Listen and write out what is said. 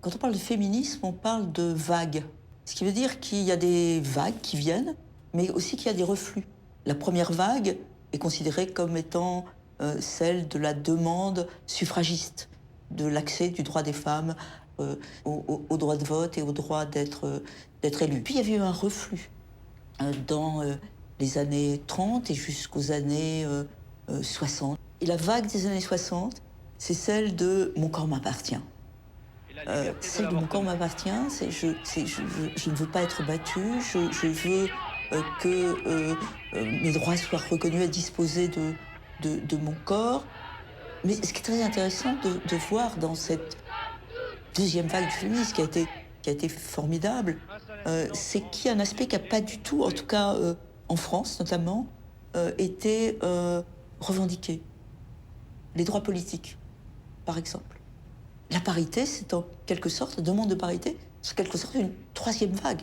Quand on parle de féminisme, on parle de vagues. Ce qui veut dire qu'il y a des vagues qui viennent, mais aussi qu'il y a des reflux. La première vague est considérée comme étant celle de la demande suffragiste, de l'accès du droit des femmes au droit de vote et au droit d'être élu. Puis il y avait eu un reflux dans les années 30 et jusqu'aux années 60. Et la vague des années 60, c'est celle de «Mon corps m'appartient». Celle de «Mon corps m'appartient», je ne veux pas être battue, je veux que mes droits soient reconnus et disposer de mon corps. Mais ce qui est très intéressant de voir dans cette deuxième vague du féminisme qui a été formidable, c'est qu'il y a un aspect qui n'a pas du tout, en tout cas en France notamment, été revendiqué. Les droits politiques, par exemple. La parité, c'est en quelque sorte, la demande de parité, c'est en quelque sorte une troisième vague.